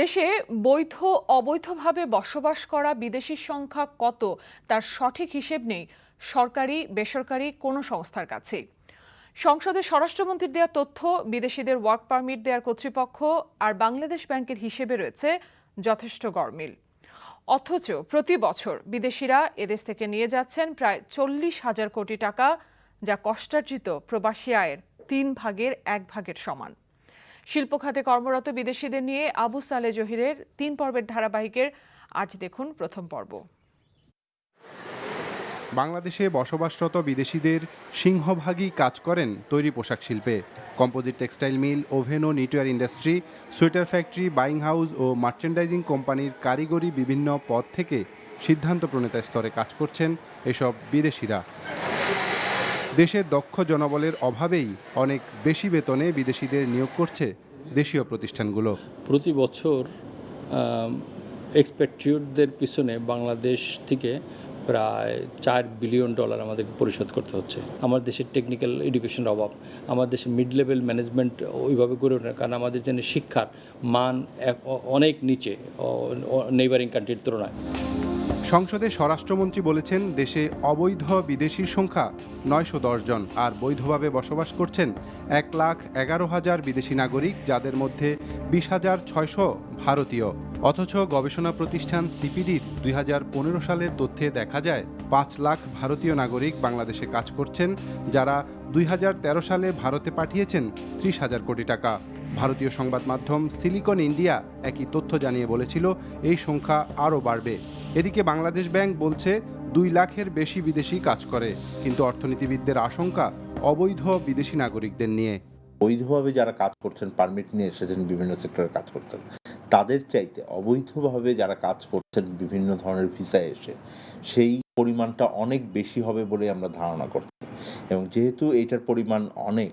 দেশে বৈধ অবৈধভাবে বসবাস করা বিদেশির সংখ্যা কত তার সঠিক হিসেব নেই সরকারি বেসরকারি কোনো সংস্থার কাছেই। সংসদে স্বরাষ্ট্রমন্ত্রীর দেওয়া তথ্য, বিদেশিদের ওয়ার্ক পারমিট দেওয়ার কর্তৃপক্ষ আর বাংলাদেশ ব্যাংকের হিসেবে রয়েছে যথেষ্ট গরমিল। অথচ প্রতি বছর বিদেশিরা এদেশ থেকে নিয়ে যাচ্ছেন প্রায় 40,000 কোটি টাকা, যা কষ্টার্জিত প্রবাসী আয়ের 1/3 সমান। শিল্প খাতে কর্মরত বিদেশিদের নিয়ে আবু সালে জহিরের 3 পর্বের ধারাবাহিকের আজ দেখুন প্রথম পর্ব। বাংলাদেশে বসবাসরত বিদেশিদের সিংহভাগই কাজ করেন তৈরি পোশাক শিল্পে। কম্পোজিট টেক্সটাইল মিল, ওভেন ও knitwear industry, sweater factory, buying house ও মার্চেন্ডাইজিং কোম্পানির কারিগরি বিভিন্ন পদ থেকে সিদ্ধান্ত প্রণেতা স্তরে কাজ করছেন এসব বিদেশিরা। দেশের দক্ষ জনবলের অভাবেই অনেক বেশি বেতনে বিদেশিদের নিয়োগ করছে দেশীয় প্রতিষ্ঠানগুলো। প্রতি বছর এক্সপ্যাট্রিয়েটদের পিছনে বাংলাদেশ থেকে প্রায় $4 বিলিয়ন আমাদেরকে পরিশোধ করতে হচ্ছে। আমার দেশের টেকনিক্যাল এডুকেশনের অভাব, আমার দেশে মিড লেভেল ম্যানেজমেন্ট ওইভাবে গড়ে ওঠে না, কারণ আমাদের জন্য শিক্ষার মান অনেক নিচে নেইবারিং কান্ট্রির তুলনায়। সংসদে স্বরাষ্ট্রমন্ত্রী বলেছেন, দেশে অবৈধ বিদেশির সংখ্যা 910 জন, আর বৈধভাবে বসবাস করছেন 1,11,000 বিদেশি নাগরিক, যাদের মধ্যে 20,600 ভারতীয়। অথচ গবেষণা প্রতিষ্ঠান সিপিডির 2015 সালের তথ্যে দেখা যায় 5 লাখ ভারতীয় নাগরিক বাংলাদেশে কাজ করছেন, যারা 2013 সালে ভারতে পাঠিয়েছেন 30,000 কোটি টাকা। ভারতীয় সংবাদ মাধ্যম সিলিকন ইন্ডিয়া একই তথ্য জানিয়ে বলেছিল এই সংখ্যা আরও বাড়বে। এদিকে বাংলাদেশ ব্যাংক বলছে 2 লাখের বেশি বিদেশি কাজ করে, কিন্তু অর্থনীতিবিদদের আশঙ্কা অবৈধ বিদেশি নাগরিকদের নিয়ে। বৈধভাবে যারা কাজ করছেন, পারমিট নিয়ে এসেছেন, বিভিন্ন সেক্টরে কাজ করছেন, তাদের চাইতে অবৈধভাবে যারা কাজ করছেন বিভিন্ন ধরনের ভিসায় এসে, সেই পরিমাণটা অনেক বেশি হবে বলে আমরা ধারণা করছি। এবং যেহেতু এইটার পরিমাণ অনেক,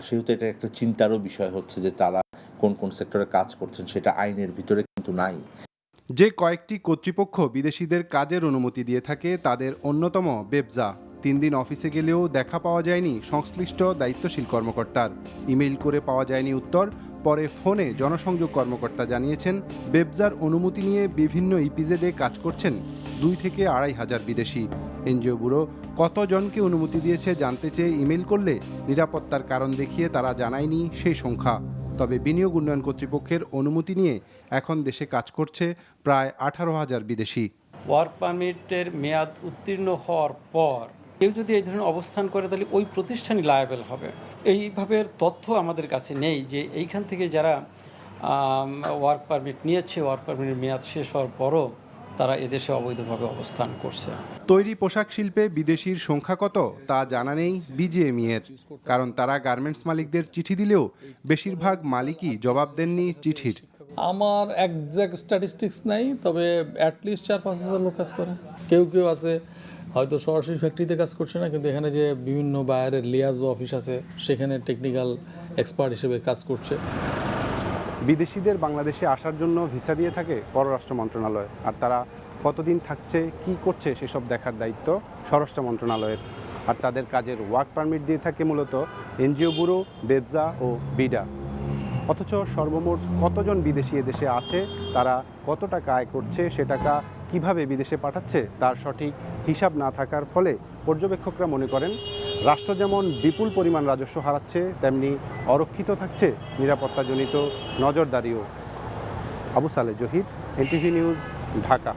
সেহেতু এটা একটা চিন্তারও বিষয় হচ্ছে যে তারা কোন কোন সেক্টরে কাজ করছেন সেটা আইনের ভিতরে কিন্তু নাই। যে কয়েকটি কর্তৃপক্ষ বিদেশিদের কাজের অনুমতি দিয়ে থাকে তাদের অন্যতম বেবজা। 3 দিন অফিসে গেলেও দেখা পাওয়া যায়নি সংশ্লিষ্ট দায়িত্বশীল কর্মকর্তার। ইমেইল করে পাওয়া যায়নি উত্তর। পরে ফোনে জনসংযোগ কর্মকর্তা জানিয়েছেন, বেবজার অনুমতি নিয়ে বিভিন্ন ইপিজেডে কাজ করছেন 2 থেকে 2,500 বিদেশি। এনজিও ব্যুরো কতজনকে অনুমতি দিয়েছে জানতে চেয়ে ইমেইল করলে নিরাপত্তার কারণ দেখিয়ে তারা জানায়নি সেই সংখ্যা। তবে বিনিয়োগ উন্নয়ন কর্তৃপক্ষের অনুমতি নিয়ে এখন দেশে কাজ করছে প্রায় 18,000 বিদেশি। ওয়ার্ক পারমিটের মেয়াদ উত্তীর্ণ হওয়ার পর কেউ যদি এই ধরনের অবস্থান করে, তাহলে ওই প্রতিষ্ঠানই লায়াবেল হবে। এইভাবে তথ্য আমাদের কাছে নেই যে এইখান থেকে যারা ওয়ার্ক পারমিট নিয়েছে, ওয়ার্ক পারমিটের মেয়াদ শেষ হওয়ার পরও তারা এদেশে অবৈধভাবে অবস্থান করছে। তৈরি পোশাক শিল্পে বিদেশির সংখ্যা কত তা জানা নেই বিজিএমইএর, কারণ তারা গার্মেন্টস মালিকদের চিঠি দিলেও বেশিরভাগ মালিকই জবাব দেননি চিঠির। আমার একজ্যাক্ট স্ট্যাটিস্টিক্স নাই, তবে অ্যাটলিস্ট 4-5 হাজার লোক কাজ করে। কেউ কেউ আছে হয়তো সরাসরি ফ্যাক্টরিতে কাজ করছে না, কিন্তু এখানে যে বিভিন্ন বাইরের লিয়াজো অফিস আছে সেখানে টেকনিক্যাল এক্সপার্ট হিসেবে কাজ করছে। বিদেশিদের বাংলাদেশে আসার জন্য ভিসা দিয়ে থাকে পররাষ্ট্র মন্ত্রণালয়, আর তারা কতদিন থাকছে, কি করছে সেসব দেখার দায়িত্ব স্বরাষ্ট্র মন্ত্রণালয়ের। আর তাদের কাজের ওয়ার্ক পারমিট দিয়ে থাকে মূলত এনজিও ব্যুরো, বেবজা ও বিডা। অথচ সর্বমোট কতজন বিদেশি এদেশে আছে, তারা কত টাকা আয় করছে, সে টাকা কিভাবে বিদেশে পাঠাচ্ছে তার সঠিক হিসাব না থাকার ফলে পর্যবেক্ষকরা মনে করেন রাষ্ট্র যেমন বিপুল পরিমাণ রাজস্ব হারাচ্ছে, তেমনি অরক্ষিত থাকছে নিরাপত্তাজনিত নজরদারিও। আবু সালে জহির, এনটিভি নিউজ, ঢাকা।